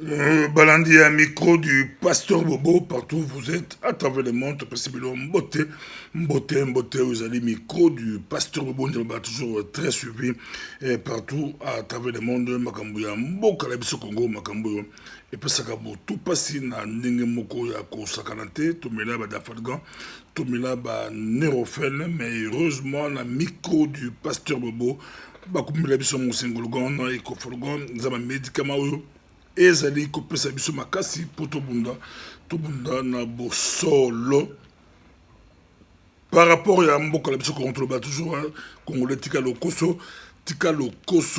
Balandi à micro du pasteur Bobo, partout où vous êtes, à travers le monde, possiblement Mbote, vous allez micro du pasteur Bobo, on va toujours très suivi, et partout à travers le monde, Makambuya, Mboka, la Biso Congo, Makambuya, et puis ça tout passé na Ninge Moko ya Kosakanate, Tomela Badafadgan, Tomela ba Nerofel, mais heureusement, la micro du pasteur Bobo, Bakumila Biso Monsengolgon, et Kofolgon, nous avons un médicament ezali kopesa biso makasi po tobunda na bosolo par rapport ya mboka na biso kontroba toujours congolais tika lokoso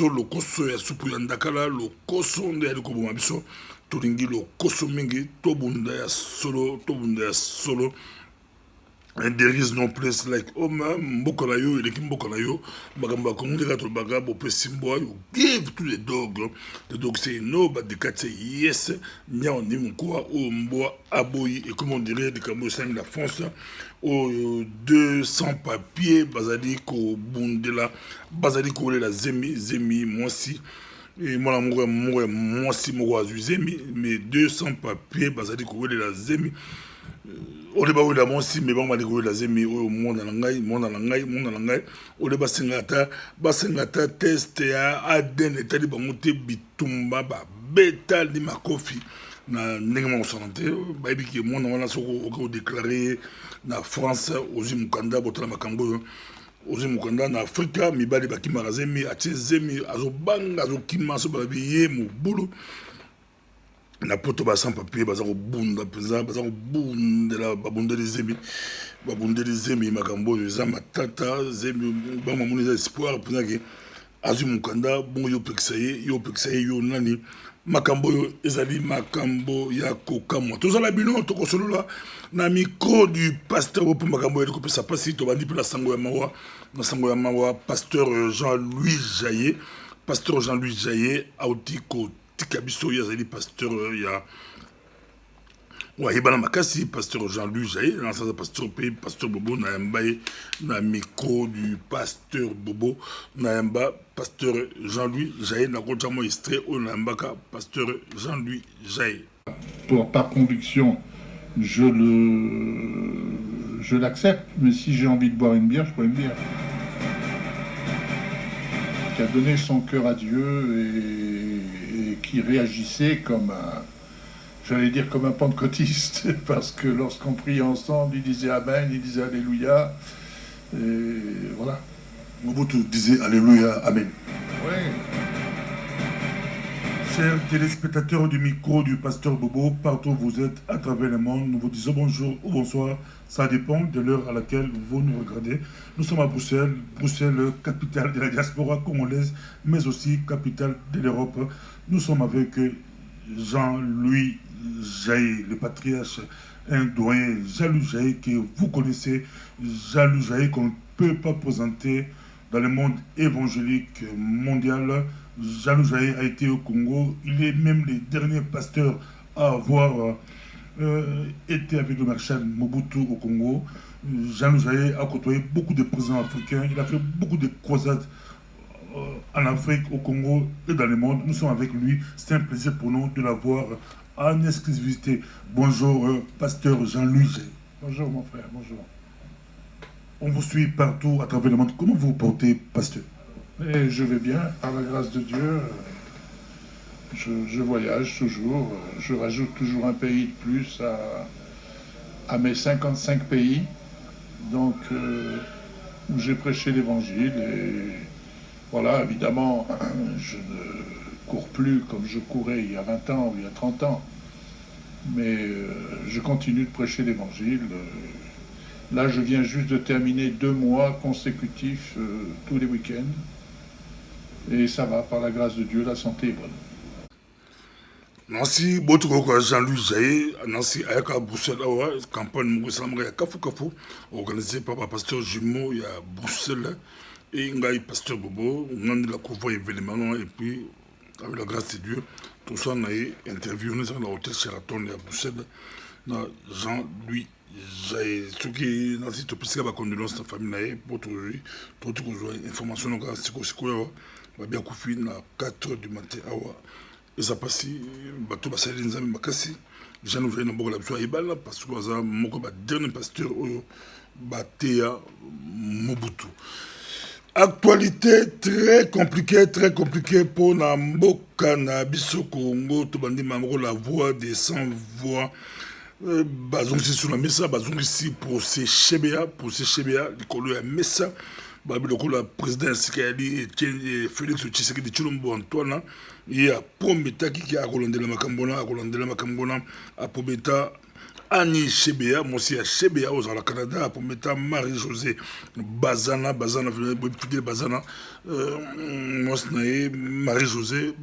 lokoso ya supu ya ndakala lokoso nde yali koboma biso tolingi lokoso mingi tobunda ya solo. And there is no place like mboka na yo eleki mboka na yo makambo ya kongo ndeka tolobaka bopesi mbwa you give to the dog say no but the cat say yes nyao ni mkuwa o mbwa aboyi et comme on dirait likambo esangi na france oyo 200 papier bazali kobundela bazali kolela zemi mwasi et mwana moko ya mwasi moko azwi zemi mais 200 papier bazali kowelela zemi ole ba wela monsi me bango bali ko la zemi o monde na ngai ole basengata test ya ADN etali bango te bitumba ba beta li makofi na ndenge mo santé ba bi ki monde wana soko o déclarer na France ozi mukanda botala makambo ozi mukanda na Afrika mibali bakima zemi atie zemi azobanga azokima so ba biye mu bulu na poto ba sans papier baza ko bunda penza baza ko bundela babundeli zemi makambo za matata zemi ba mamuni za espoir penza ke azu mukanda bon yo pexaye yo nani makambo yo ezali makambo ya kokamwa tozala bino tokosolola na micro du pasteur po makambo ya kopesa pasi to bandi pela sango ya mawa pasteur Jean-Louis Jaillet autiko Kabiso yazali pasteur ya yebana makasi pasteur Jean-Louis Jaillet l'ancien pasteur Bobo na mbaye na micro du pasteur Bobo na mba pasteur Jean-Louis Jaillet na kota mo extrait au na mbaka pasteur Jean-Louis Jaillet. Par conviction, je l'accepte, mais si j'ai envie de boire une bière, je bois une bière. Qui a donné son cœur à Dieu et qui réagissait comme comme un pentecôtiste, parce que lorsqu'on priait ensemble, il disait Amen, il disait Alléluia, et voilà. Mobutu disait Alléluia, Amen. Oui. Chers téléspectateurs du micro du pasteur Bobo, partout où vous êtes à travers le monde, nous vous disons bonjour ou bonsoir. Ça dépend de l'heure à laquelle vous nous regardez. Nous sommes à Bruxelles, capitale de la diaspora congolaise, mais aussi capitale de l'Europe. Nous sommes avec Jean-Louis Jaillet, le patriarche, un doyen, Jean-Louis Jaillet, que vous connaissez, Jean-Louis Jaillet qu'on ne peut pas présenter dans le monde évangélique mondial. Jean-Louis Jaillet a été au Congo. Il est même le dernier pasteur à avoir été avec le maréchal Mobutu au Congo. Jean-Louis Jaillet a côtoyé beaucoup de présidents africains. Il a fait beaucoup de croisades en Afrique, au Congo et dans le monde. Nous sommes avec lui. C'est un plaisir pour nous de l'avoir en exclusivité. Bonjour, pasteur Jean-Louis Jaillet. Bonjour, mon frère, bonjour. On vous suit partout à travers le monde. Comment vous vous portez, pasteur? Et je vais bien, par la grâce de Dieu. Je voyage toujours. Je rajoute toujours un pays de plus à mes 55 pays. Donc, où j'ai prêché l'évangile. Et voilà, évidemment, je ne cours plus comme je courais il y a 20 ans ou il y a 30 ans. Mais je continue de prêcher l'évangile. Là, je viens juste de terminer 2 mois consécutifs tous les week-ends. Et ça va, par la grâce de Dieu, la santé est bonne. Nancy, beaucoup Jean-Louis Jaillet, Nancy Ayaka Bruxelles, campagne Mourissamre, Kafu, organisée par le pasteur Jumeau, il y a Bruxelles, et il y a pasteur Bobo, on a la couvre événement, et puis, avec la grâce de Dieu, tout ça, on a interviewé dans l'hôtel Sheraton à Bruxelles, Jean-Louis Jaillet. Ce qui est ainsi, tout petit, la condolence de la famille, pour aujourd'hui, tout information, c'est quoi, bien couffé, à 4 h du matin, eza mpasi bato basaleli nzambe makasi jean ouvrier na mboka na biso ayebala parce que aza moko dernier pasteur oyo bateya Mobutu. Actualité très compliquée pour na mboka na biso Congo to bandi mamoko la voix des sans voix bazongisi sur la mesa bazongisi pour ces chebea likolo ya mesa babi lokola président Sikayali et Félix Tshisekedi Tshilombo Antoine ya prometaki ki akolondela makambo na apobeta Annie Chebea, Moussi Chebea aux Canada, pour mettre Marie-Josée Bazana, Fidel Bazana, Marie-Josée,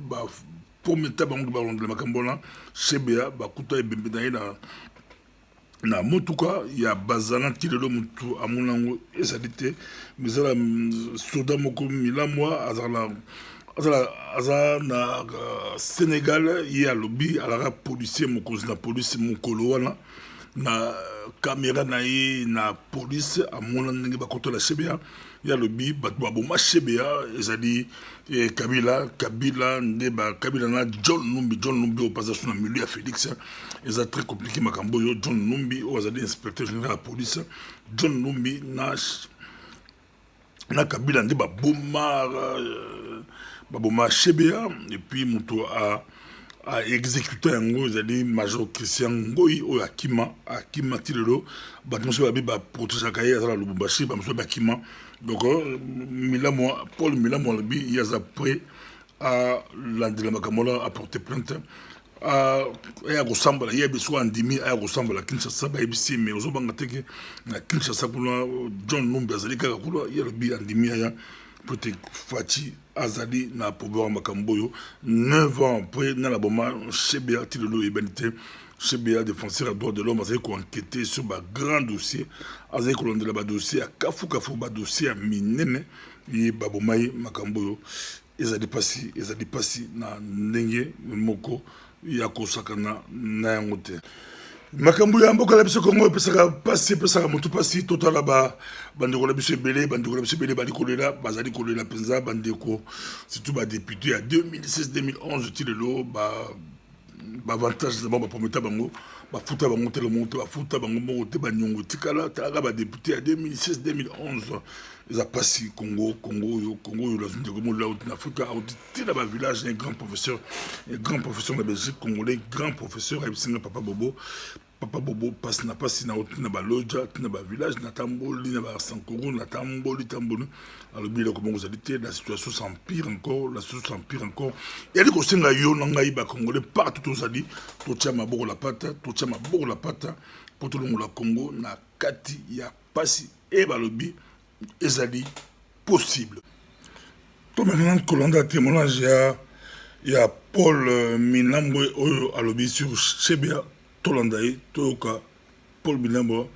pour mettre Ballon de Macambona, Chebea, Bakuta et Bembedaï na Motuka, il y a Bazana, Tilelo Moutou, à Mounango, et ça dit, mais ça, Soda Moko Milamwa, Aza na Sénégal, il y a lobby, à la policier, mon cousin, la police, mon coloana. Na caméra na police à mon ndenge bakoto la Chebea ya lobi batwa Chebea ezali Kabila ndeba Kabila na John Numbi au passage na milieu à Félix eza très compliqué makambo yo John Numbi au azali inspecteur général de la police John Numbi na Kabila ndeba boma Chebea et puis muto a exécuté un gros major Christian Ngoyi au Akima Tilelo batmoso babi ba protéger kaye à la Lubumbashi ba mso Bakima donc Paul Milamwa lui il a prêt à l'andela makamola à porter plainte à ressemble il y a besoin d'imi à ressemble à Kinshasa ba ibisi mais ozo banga teke na Kinshasa kuna John Numbi azalika kula il y a le bi andimi ya peut-être Fati Azali na pouvoir makamboyo 9 ans après na la boma Chebea Tilelo et Benité Chebea défenseur des droits de l'homme a enquêté sur un grand dossier a kolondela ba dossier à kafu ba dossier à minene et babomai makamboyo ezali pasi na ndenge moko ya kosakana na yango te makambo ya mboka la biso Congo epesaka motu pasi totala bandeko la biso ebele bali kolela bazali kolela mpenza bandeko surtout badéputé ya 2016-2011 tilelo bavantage na bango baprometa bango bafuta bango tele monte bafuta bango moko te banyongo tikala talaka badéputé ya 2016-2011 eza pasi Congo oyo lazwi ndeko mo lauti na afrika auti te na bavillage un grand professeur na Belgique congolais grand professeur ayebisinga Papa Bobo passe na auti na baloja tina bavillage natamboli na basankoro natamboli alobi eloko bongo ezali te la situation s'empire encore yali kosenga yo na ngai bacongolais partout tozali totia maboko la pata po tolongola Congo na kati ya pasi e balobi ezali possible. To maintenant kolanda témoignage ya Paul Minambwe oyo alobi sur Chebea Tolandaï Toyoka Paul Minambwe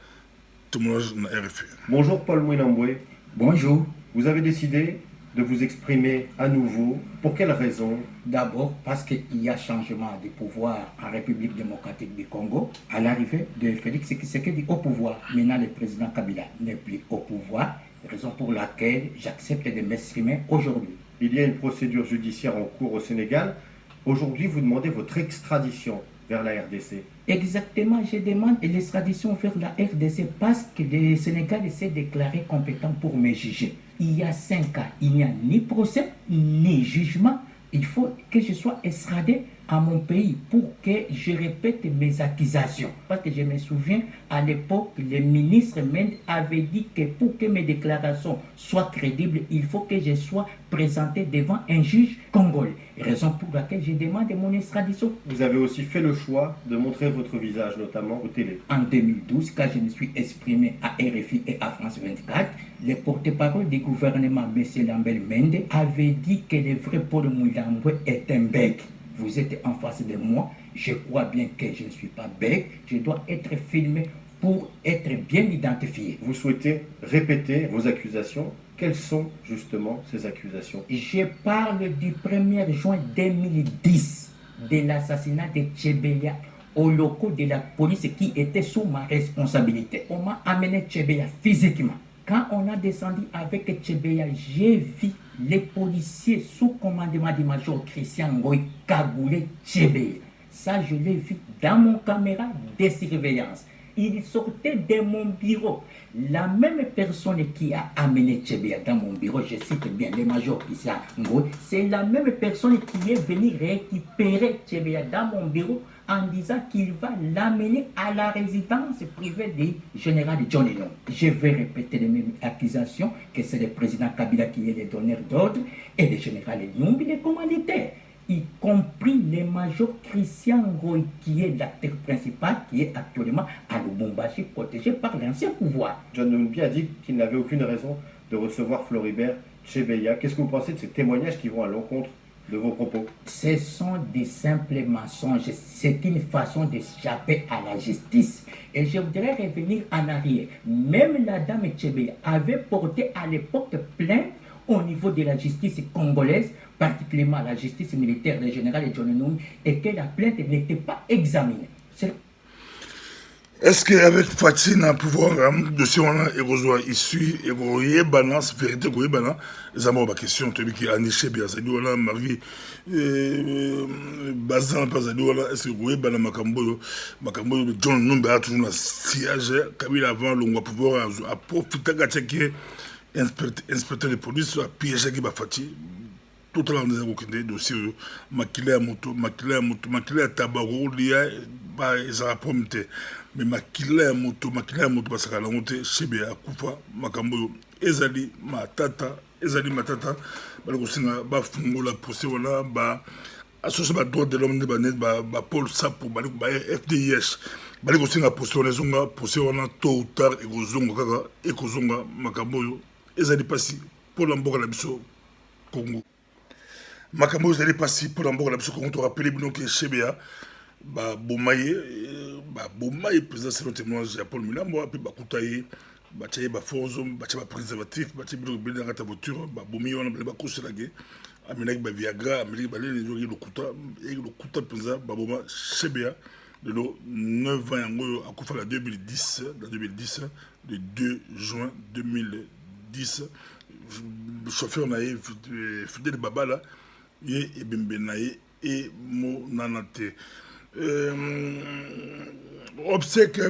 témoignage na RFI. Bonjour Paul Minambwe. Bonjour. Vous avez décidé de vous exprimer à nouveau. Pour quelle raison? D'abord parce qu'il y a changement de pouvoir en République démocratique du Congo. À l'arrivée de Félix Tshisekedi au pouvoir, maintenant le président Kabila n'est plus au pouvoir, raison pour laquelle j'accepte de m'exprimer aujourd'hui. Il y a une procédure judiciaire en cours au Sénégal. Aujourd'hui, vous demandez votre extradition vers la RDC. Exactement, je demande l'extradition vers la RDC parce que le Sénégal s'est déclaré compétent pour me juger. Il y a 5 ans, il n'y a ni procès, ni jugement. Il faut que je sois extradé à mon pays pour que je répète mes accusations. Parce que je me souviens, à l'époque, le ministre Mende avait dit que pour que mes déclarations soient crédibles, il faut que je sois présenté devant un juge congolais. Raison pour laquelle je demande mon extradition. Vous avez aussi fait le choix de montrer votre visage, notamment au télé. En 2012, quand je me suis exprimé à RFI et à France 24, le porte-parole du gouvernement, M. Lambert Mende, avait dit que le vrai Paul Minambwe est un bec. Vous êtes en face de moi, je crois bien que je ne suis pas bec, je dois être filmé pour être bien identifié. Vous souhaitez répéter vos accusations? Quelles sont justement ces accusations? Je parle du 1er juin 2010, de l'assassinat de Chebea aux locaux de la police qui était sous ma responsabilité. On m'a amené Chebea physiquement. Quand on a descendu avec Tchebeya, j'ai vu les policiers sous commandement du major Christian Ngoy cagoulé Tchebeya. Ça, je l'ai vu dans mon caméra de surveillance. Il sortait de mon bureau. La même personne qui a amené Tchebeya dans mon bureau, je cite bien le major Christian Ngoy, c'est la même personne qui est venue récupérer Tchebeya dans mon bureau en disant qu'il va l'amener à la résidence privée du général John Lennon. Je vais répéter les mêmes accusations, que c'est le président Kabila qui est le donneur d'ordre et le général Nyumbi le commanditaire, y compris le major Christian Ngoy qui est l'acteur principal, qui est actuellement à Lubumbashi, protégé par l'ancien pouvoir. John Numbi a dit qu'il n'avait aucune raison de recevoir Floribert Chebeya. Qu'est-ce que vous pensez de ces témoignages qui vont à l'encontre de vos propos? Ce sont des simples mensonges. C'est une façon d'échapper à la justice. Et je voudrais revenir en arrière. Même la dame Tchebeya avait porté à l'époque plainte au niveau de la justice congolaise, particulièrement la justice militaire du général John Numbi, et que la plainte n'était pas examinée. Est-ce qu'avec Fatih na pouvoir de ce moment et rejoint issu et voyez balance vérité que balance les amours ma question tu dis qu'il a niché bien ça dit voilà Marie bazan pas ça dit voilà est-ce que voyez balance makambo John Numbi a toujours un siège Kabila avant le pouvoir à profiter de checker inspecteur de police a piégé qui va Fatih tout le monde a dossier maquillé à moto maquillé à tabac lié ba ezala problème te mais makila ya moto basaka lango te Chebeya akufa makambo oyo ezali matata bali kosenga bafungola procès wana associé badroit de l'homme nde Paul Sapo bali FDIH bali kosenga procès wana ezonga procès wana tôt ou tard ekozonga kaka ekozonga makambo oyo ezali pasi mpona mboka na biso Congo makambo oyo ezali pasi mpona mboka na biso Congo torapele bino ke Chebeya bomaye président c'est le témoignage ya Paul Milambo puis bakutaye bachaye baforzo bachaye préservatif bachaye bilo bele na ta voiture bomi wana bele bakoselage amenaki Viagra amenaki balele le lokuta président baboma Chebeya de lo 9 ans yango akufa la 2010 le 2 juin 2010 chauffeur naïf Fidèle Babala ye ebembe naïe et mo nanate obsèque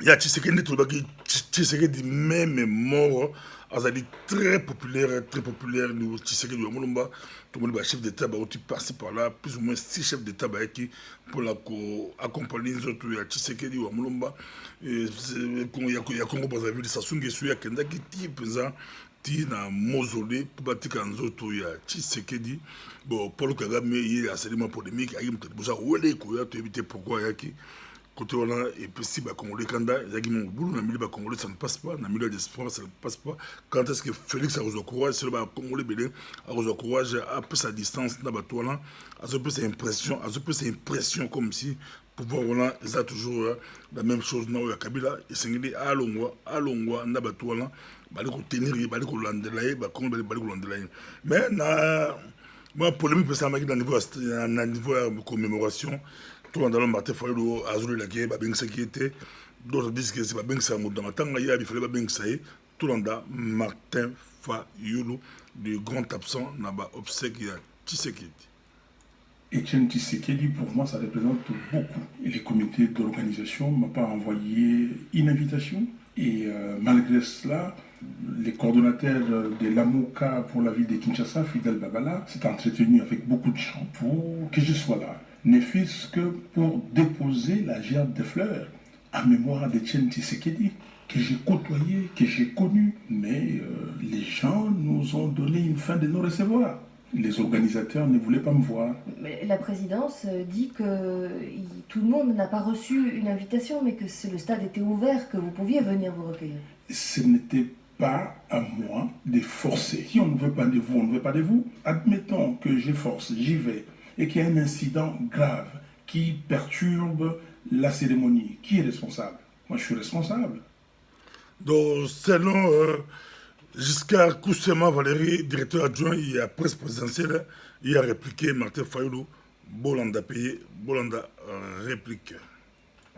ya Tshisekedi tolobaki Tshisekedi même mort azali très populaire le Tshisekedi ya Mulumba tout le monde chef d'état bauti passé par là plus ou moins 6 chefs d'état qui pour la accompagner les autres ya Tshisekedi ya Mulumba et ya Congo Brazzaville Sassou Nguesso ya kendaki ti penza ti na mausolée pour batika nzoto ya Tshisekedi bon Paul Kagame il a assez polémique ayi mutati bosa wele ko ya to éviter pourquoi yaki côté wana et puis si ba congolais kanda yaki mon boulot na milieu ba congolais ça ne passe pas na milieu d'espoir ça ne passe pas quand est-ce que Félix a reçu courage c'est le ba congolais belé a reçu courage à peu sa distance na ba toana a peu cette impression comme si pouvoir wana ça toujours la même chose na ya Kabila et sengeli alongwa na ba toana bali ko tenir bali ko landela ba kongo bali ko landela mais na moi polémique parce que na niveau de commémoration tout dans le Martin Fayulu azuli la guerre ba bengsa qui était d'autres disent que c'est pas bengsa mo dans matanga ya il fallait pas bengsa tout dans Martin Fayulu le grand absent na ba obsèque ya Tshisekedi. Etienne Tshisekedi, pour moi, ça représente beaucoup. Et les comités d'organisation ne m'ont pas envoyé une invitation. Et malgré cela, les coordonnateurs de l'AMOCA pour la ville de Kinshasa, Fidèle Babala, s'est entretenu avec beaucoup de gens pour que je sois là. Ne fût-ce que pour déposer la gerbe de fleurs en mémoire d'Etienne Tshisekedi, que j'ai côtoyé, que j'ai connu. Mais les gens nous ont donné une fin de non-recevoir. Les organisateurs ne voulaient pas me voir. Mais la présidence dit que tout le monde n'a pas reçu une invitation, mais que le stade était ouvert, que vous pouviez venir vous recueillir. Ce n'était pas à moi de forcer. Si on ne veut pas de vous, on ne veut pas de vous. Admettons que je force, j'y vais, et qu'il y a un incident grave qui perturbe la cérémonie. Qui est responsable? Moi, je suis responsable. Donc, selon Giscard Koussema Valérie, directeur adjoint, il y a presse présidentielle, il a répliqué Martin Fayulu, Bolanda payé, Bolanda réplique.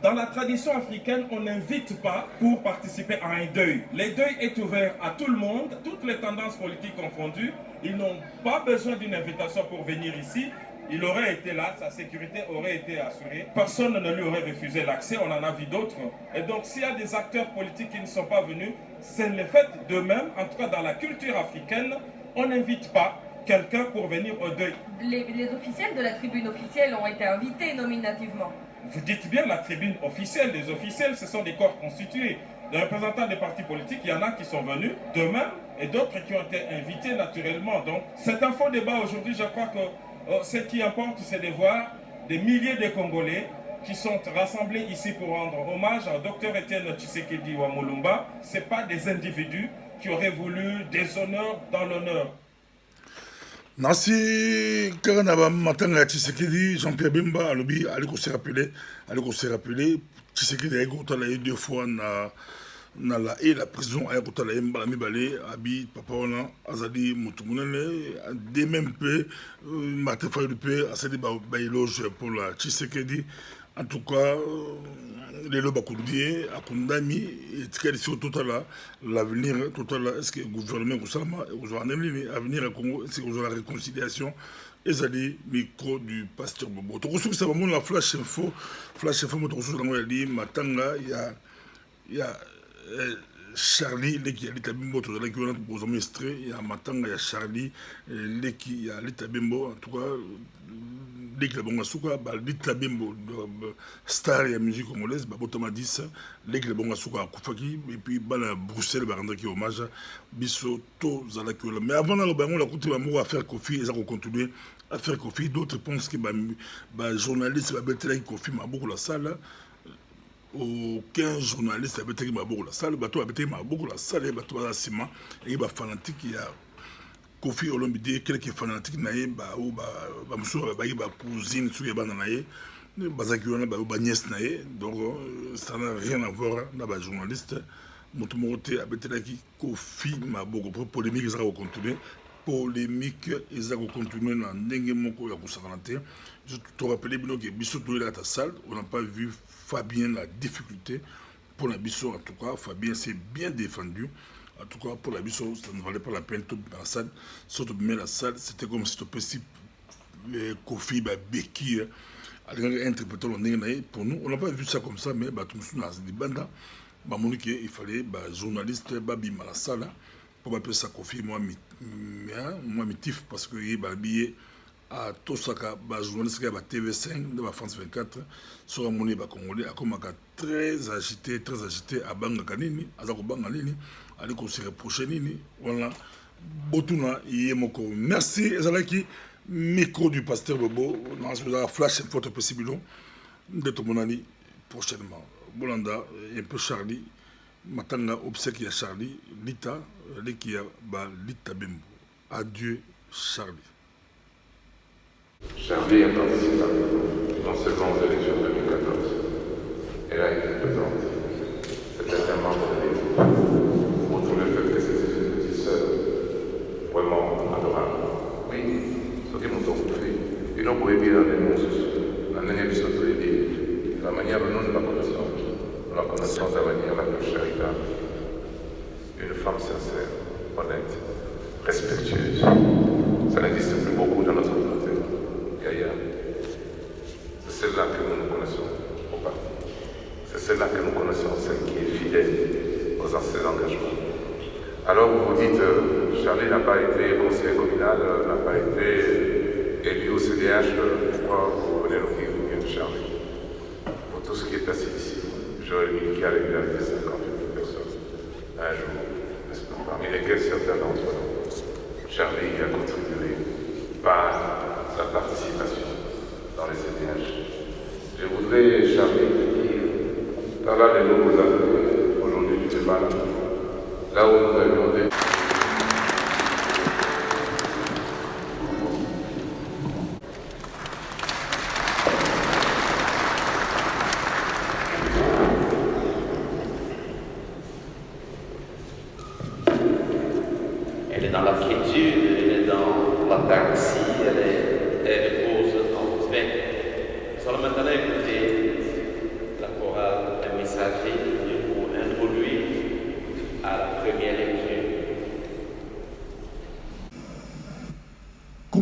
Dans la tradition africaine, on n'invite pas pour participer à un deuil. Le deuil est ouvert à tout le monde, toutes les tendances politiques confondues. Ils n'ont pas besoin d'une invitation pour venir ici. Il aurait été là, sa sécurité aurait été assurée. Personne ne lui aurait refusé l'accès, on en a vu d'autres. Et donc s'il y a des acteurs politiques qui ne sont pas venus, c'est le fait d'eux-mêmes, en tout cas dans la culture africaine, on n'invite pas quelqu'un pour venir au deuil. Les officiels de la tribune officielle ont été invités nominativement. Vous dites bien la tribune officielle. Les officiels, ce sont des corps constitués. Les représentants des partis politiques, il y en a qui sont venus d'eux-mêmes et d'autres qui ont été invités naturellement. Donc c'est un faux débat aujourd'hui. Je crois que ce qui importe, c'est de voir des milliers de Congolais qui sont rassemblés ici pour rendre hommage au docteur Étienne Tshisekedi Wamulumba. Ce n'est pas des individus qui auraient voulu des honneurs dans l'honneur. Nasi Karanaba Matanga Tshisekedi, Jean-Pierre Bemba, Alobi, allez se rappeler, Tshisekedi a écouté 2 fois na la prison, a écouté la Mbalami Balé, Abi, Papa Ona, Azadi Moutoumounen, des mêmes peu, Martin Fayoupe, Azadi Baïloge pour la Tshisekedi. En tout cas, les lois Bakoundie, Akundami, et Tikalisio Total, l'avenir total, est-ce que le gouvernement vous a amené l'avenir à Congo, est-ce que vous avez la réconciliation, et ça dit, micro du pasteur Bobo. Tu reçois ça, la flash info, tu reçois dans le dit, Matanga, il y a Charlie, qui a l'Itabimbo, tout à l'heure, qui a pour administrer, il y a Matanga, il y a Charlie, qui a l'Itabimbo, en tout cas, dès que la bonga souka, l'Itabimbo, star et la musique congolaise, Botama 10, dès que la bonga souka à Koufaki, et puis Bruxelles, qui hommage, Bisso, to Zalakiola. Mais avant, on a continué à faire Kofi, et ça va continuer à faire Kofi. D'autres pensent que les journalistes, les Kofi, m'a beaucoup la salle. Aucun journaliste avait été beaucoup la salle, bateau avait été beaucoup la salle, bateau à ciment, et il y a fanatique, il y a Kofi Olomide, quelques fanatiques naïe, ou cousine, sous les bananaï, Bazakiona, nièce naïe, donc ça n'a rien à voir avec les journalistes. Mon tomoté avait été là qui Kofi m'a beaucoup polémique, ils ont continué. Polémique, ils ont continué dans Nengemoko, la Koussaranté. Je te rappelle que Bissot dans la salle, on n'a pas vu Fabien la difficulté pour la Bissot. En tout cas, Fabien s'est bien défendu. En tout cas, pour la Bissot, ça ne valait pas la peine de la salle. Surtout mais la salle, c'était comme si c'était Kofi, Beki, interprétant le Nengenaï. Pour nous, on n'a pas vu ça comme ça, mais tout le monde a dit banda. Il fallait journaliste, Babi la salle. Pour appeler ça Kofi, moi, mitif, parce que il y a billet à Tosaka, journaliste qui a TV5 de la France 24, sur la monnaie congolais, comme très agité à Banga Kanini, à Zako Banga Nini, à l'école se reprocher Nini, voilà, Botuna, Yemoko. Merci, Ezalaki, micro du pasteur Bobo, dans la flash, une photo possible, de tout mon ami, prochainement. Bolanda, un peu Charlie. Matanga obsèque à Charlie, Lita, Lekia, Lita Bembo. Adieu, Charlie. Charlie a participé non seulement aux élections de 2014, elle a été présente. C'était un membre de l'équipe. Pour tout le fait que c'était une petite sœur vraiment adorable. Oui, ce qui m'ont fait. Et non, pour aider dans les noms, dans les épisodes de la manière dont nous la connaissons. La connaissance de la manière la plus charitable, une femme sincère, honnête, respectueuse. Ça n'existe plus beaucoup dans notre communauté. Yaya, c'est celle-là que nous connaissons au parti. C'est celle-là que nous connaissons, celle qui est fidèle aux anciens engagements. Alors vous vous dites, Charlie n'a pas été conseiller communal, n'a pas été élu au CDH, pourquoi vous venez nous dire du bien de Charlie? Pour tout ce qui est assis ici. J'aurais mis qui arrive à 50 000 personnes un jour, n'est-ce pas? Parmi lesquels certains d'entre nous. Charlie a contribué par sa participation dans les CDH. Je voudrais, Charlie, te dire, par là les nouveaux arrivés, aujourd'hui tu fais mal, là où nous avions des... Elle est dans la quiétude, elle est dans la taxi, elle repose en respect. Seulement maintenant, écoutez l'accord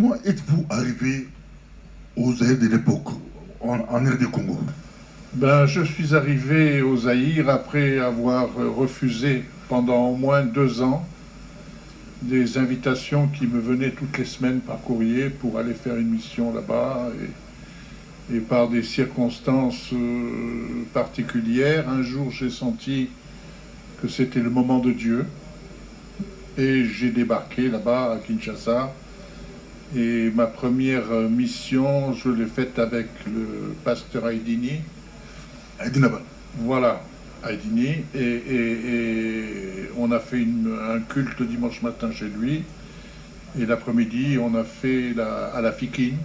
Comment êtes-vous arrivé aux Zaïre de l'époque, en RD Congo? Ben, je suis arrivé au Zaïre après avoir refusé pendant au moins 2 ans des invitations qui me venaient toutes les semaines par courrier pour aller faire une mission là-bas. Et par des circonstances particulières, un jour j'ai senti que c'était le moment de Dieu. Et j'ai débarqué là-bas à Kinshasa. Et ma première mission, je l'ai faite avec le pasteur Aïdini. Aïdinaba. Voilà, Aïdini. Et on a fait un culte dimanche matin chez lui. Et l'après-midi, on a fait à la Fikine,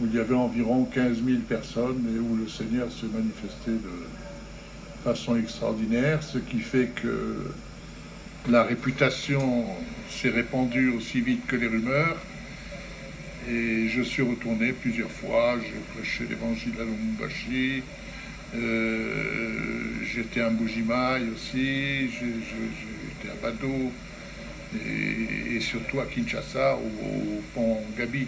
où il y avait environ 15 000 personnes et où le Seigneur s'est manifesté de façon extraordinaire, ce qui fait que la réputation s'est répandue aussi vite que les rumeurs. Et je suis retourné plusieurs fois, j'ai prêché l'évangile à Lubumbashi, j'étais à Mbujimaï aussi, j'étais à Bado, et surtout à Kinshasa, au pont Gabi.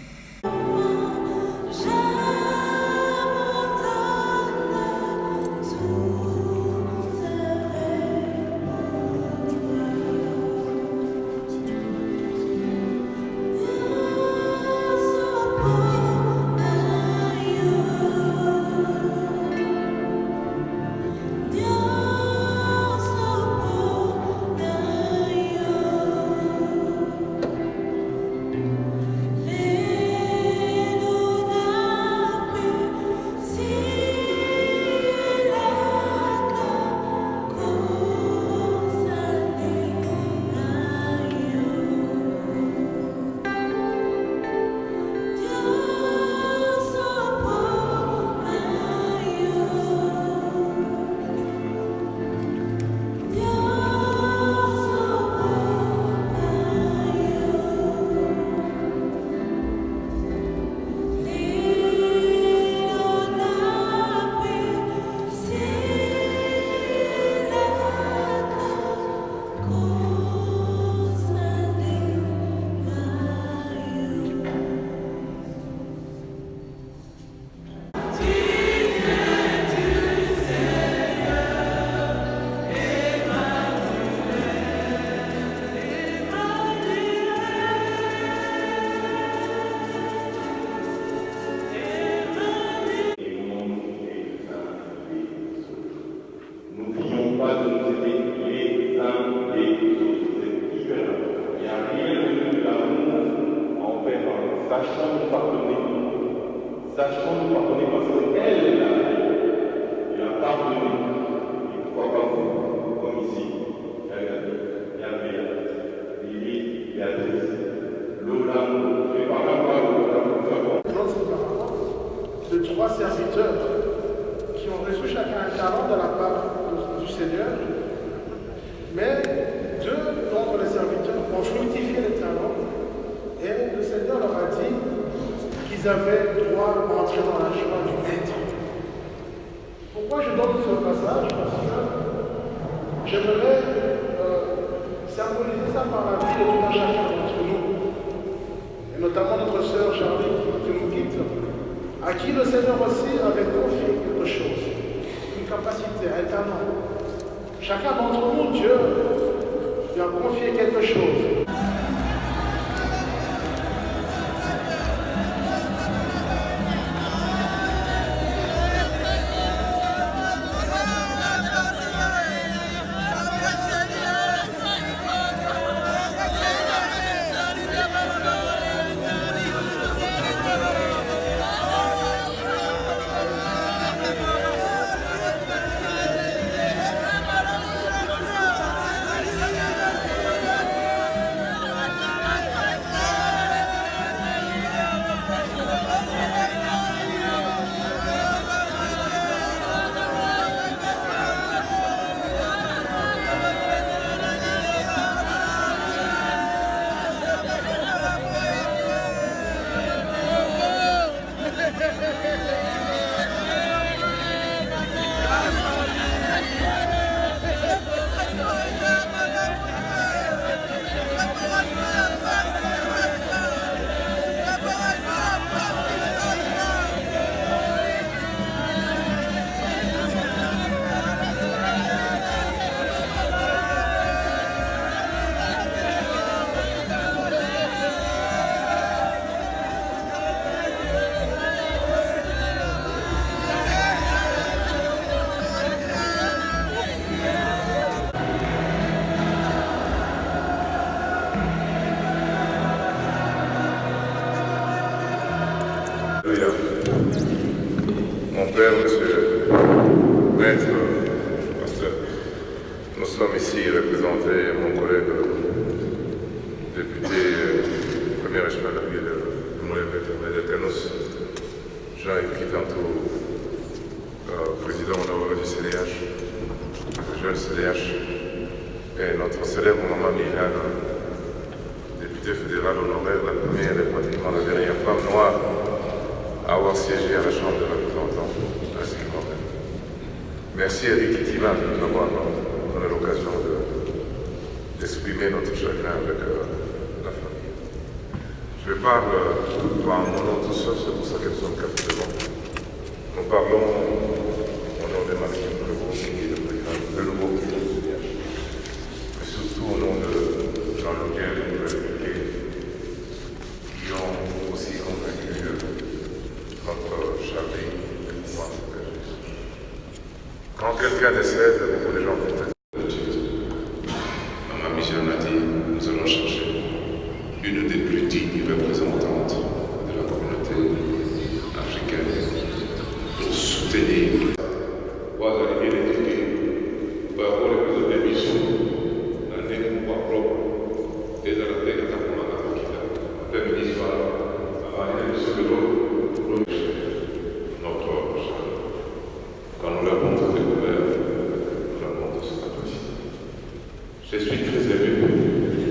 De 3 serviteurs qui ont reçu chacun un talent de la part du Seigneur, mais 2 d'entre les serviteurs ont fructifié les talents et le Seigneur leur a dit qu'ils avaient droit à entrer dans la joie du maître. Pourquoi je donne ce passage? Parce que j'aimerais symboliser ça par la vie de tout un chacun d'entre nous, et notamment notre sœur Charlie qui nous quitte, à qui le Seigneur aussi avait confié quelque chose, une capacité, un talent. Chacun d'entre nous, Dieu lui a confié quelque chose. père, monsieur Maître, pasteur. Nous sommes ici représentés, mon collègue député, premier échevin de la ville de Moulin-Béternos, Jean-Yves Kitanto, président honoré du CDH, le jeune CDH, et notre célèbre maman Milan, députée fédérale honoraire, la première et pratiquement la dernière femme noire à avoir siégé à la Chambre des représentants, ainsi que moi-même. Merci à Eric Timan de nous avoir donné l'occasion d'exprimer notre chagrin avec la famille. Je parle pas en mon nom tout seul, c'est pour ça qu'elles sont quatre devant. Nous parlons au nom de Maxime Lebeau, qui est le président de Lebeau, qui est le CDH, mais surtout au nom de Jean-Luc Guin, qui ont aussi convaincu notre Charlie de pouvoir s'engager. Quand quelqu'un décède, beaucoup de gens font être Maman Michel m'a dit, nous allons chercher une des plus dignes représentantes de la communauté africaine pour soutenir. Kwa zaidi l'éduquer, par rapport aux besoins des missions, la négociation propre, et dans la tête de la commandant qui a permis l'histoire, avant les émissions de l'eau, notre chambre. Quand nous l'avons découvert, nous l'avons de cette capacité. Je suis très ému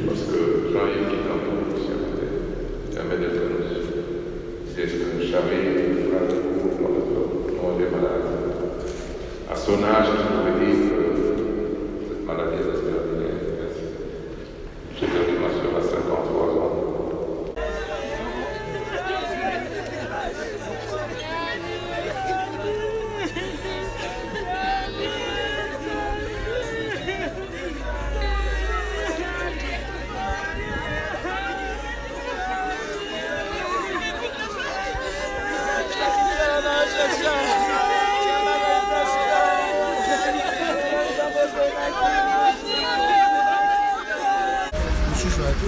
parce que Jean-Yves qui est en train de se permet de c'est un Charlie, frère de on est malade. À son âge, je pourrais dire que cette maladie est terminée. J'ai perdu ma soeur à 53 ans.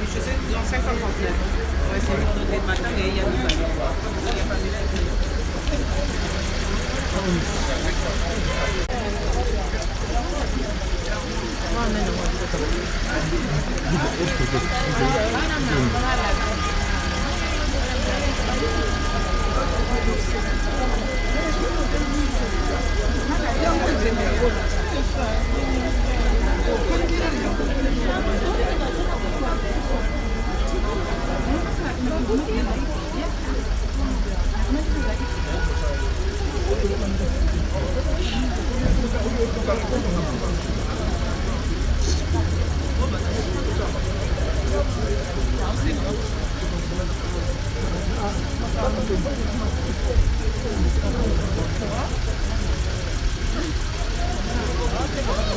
Je sais, dans 539. Ouais, c'est le matin, mais il y a du